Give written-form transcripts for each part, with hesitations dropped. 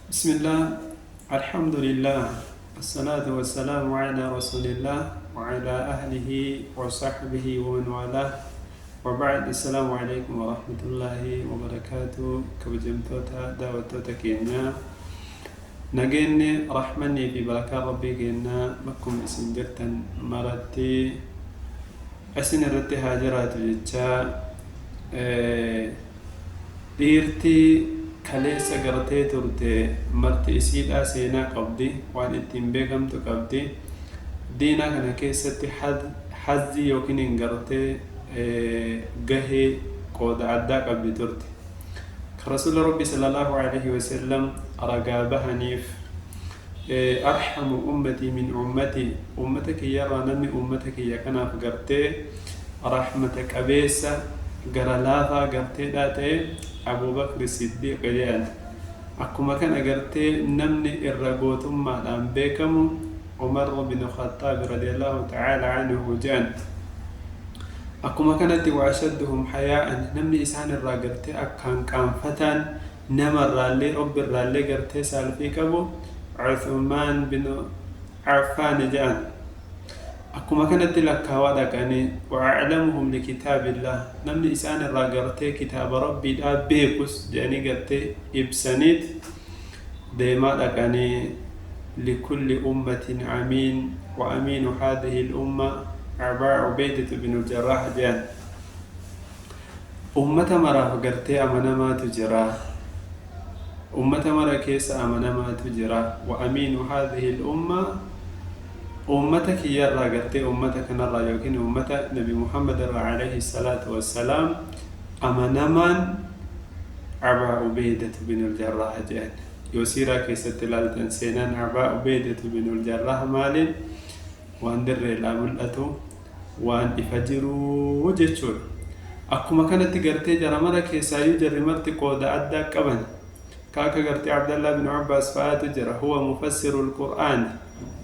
بسم الله، الحمد لله، الصلاة والسلام على رسول الله وعلى أهله وصحبه ومن والاه، وبعد. السلام عليكم ورحمة الله وبركاته. كبجمتوتا دعوتوتا كينا نجيني رحمني في بركة ربي كينا مكم اسم جرتا مرتي أسن الرتي هاجرات جتشا ديرتي kaleessa gartee turte marti isiidhaa seenaa qabdi, waan ittiin beekamtu qabdi. Diinaa kana keessatti hazzii yookiin hin gartee gahee qooda addaa qabdi turte. Kan rasuula rabbi sallallahu alaihi wasallam ragaa bahaniif arhamu ummatii min ummatii, ummata kiyyarraa namni ummata kiyya kanaaf gartee rahmata qabeessa gara laafaa garteedhaa ta'e Abu Bakr Siddiq jedhan. Akkuma kana gartee namni irra gootummaadhaan beekamu Umar bin Khattab radiyallahu ta'ala anhu jedhan. Akkuma kanatti wa'ashadduhum hayaa'an, namni isaan irraa gartee akkaan qaanfataan namarraallee obbirraallee gartee saalfii qabu Uthman bin Affan jedhan. Akkuma kanatti lakkaawaa dhaqanii wa'aclamuhum likitaabillah, namni isaan irraa gartee kitaaba rabbiidhaa beekus jedhanii gartee ibsaniit deemaa dhaqanii likulli ummatin amiin wa amiinu haadhihi lumma Abaa Ubaydatu binu Jarraax jedhan. Ummata maraaf gartee amanamaatu jira, ummata mara keessa amanamaatu jira. Wa amiinu haadhihi lumma, ummata kiyyarraa gartee ummata kanarraa yookiin ummata nabi Muhammad irraa alayhi salaatu wassalaam amanamaan Abaa Ubaydatu binu Jarraax jedhan. Yoo siiraa keessatti ilaaltan seenaan Abaa Ubaydatu binu Jarraax maaliin waan dirreedhaa mul'atu, waan ifa jiruu jechuudha. Akkuma kanatti gartee jara mara keessaayyuu jarri marti qooda addaa qaban. Kaaka gartee Abdallah bin Abbaas fa'aatu jira, huwa mufassirul Qur'aan.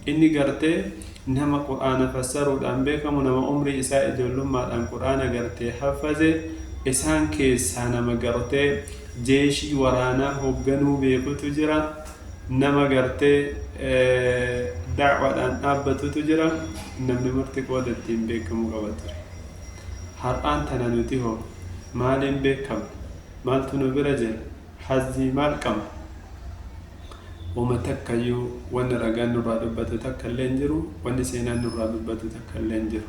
Inni gartee nama qur'aana fassaruudhaan beekamu, nama umrii isaa ijoollummaadhaan qur'aana gartee haffaze, isaan keessaa nama gartee jeeshii waraanaa hoogganuu beekutu jira, nama gartee da'waadhaan dhaabbatutu jira. Namni marti qooda ittiin beekamu qaba ture. Har'aan tana nuti hoo maaliin beekama? Maaltu nu bira jira? Hazzii maal qabna? Uma takkayyuu wanni ragaan nurraa dubbatu takka illee hin jiru, wanni seenaan nurraa dubbatu takka illee hin jiru.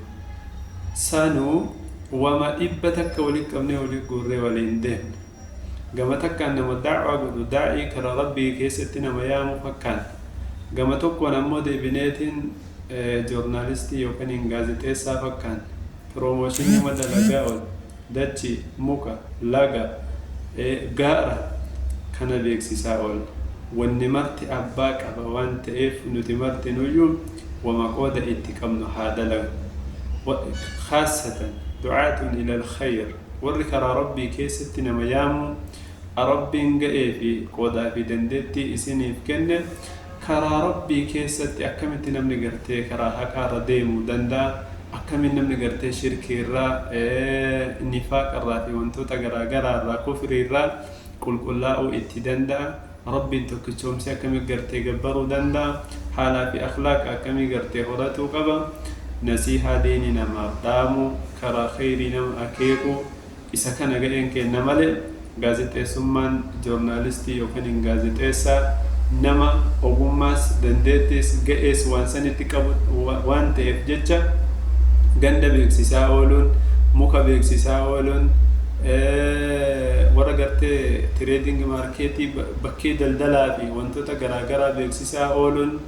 Sanuu wama dhibba takka walitti qabnee walitti guurree waliin deemna. Gama takkaan nama da'waa godhu, daa'ii karaa rabbii keessatti nama yaamu fakkaata. Gama tokkoon ammoo deebineetiin joornaalistii yookaan gaazexeessaa fakkaata. Piroomooshinii madalagaa ol dachi, muka, laga, gaara kana beeksisaa oola. Wanni marti abbaa qaba waan ta'eef nuti marti nuyyuu wama qooda itti qabnu haa dalagu. Khaasatan du'aatun ila alkhayr, warri karaa rabbii keessatti nama yaamu rabbiin ga'ee fi qoodaa fi dandeettii isiniif kenne karaa rabbii keessatti akkamitti namni gartee karaa haqaarra deemuu danda'a, akkamitti namni gartee shirkiirraa, nifaaqarraa fi wantoota garaagaraarraa, kufriirraa qulqullaa'uu itti danda'a. Rabbiin tokkichoomsi akkamii gartee gabbaruu danda'a, haalaa fi akhlaaqa akkamii gartee horatuu qaba. Nasiihaa diinii namaaf dhaamu, karaa khayrii nama akeeku, isa kana ga'een kenna malee gaazexeessummaan joornaalistii yookaan gaazexeessaa nama ogummaas dandeettis ga'ees waan sanitti qabu waan ta'eef jecha ganda beeksisaa ooluun, muka beeksisaa ooluun, warra gartee tireedingi maarkeetii bakkee daldalaa fi wantoota garaagaraa beeksisaa ooluun,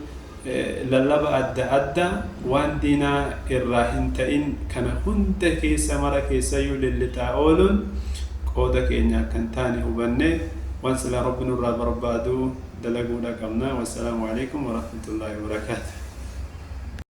lallaba adda addaa waan diinaa irraa hin ta'in kana hunda keessa mara keessayyuu lillixaa ooluun qooda keenya akkan taane hubanne waan silaa rabbi nurraa barbaadu dalaguudha qabna. Wassalaamu alaikum warahmatullaahi wabarakaatuh.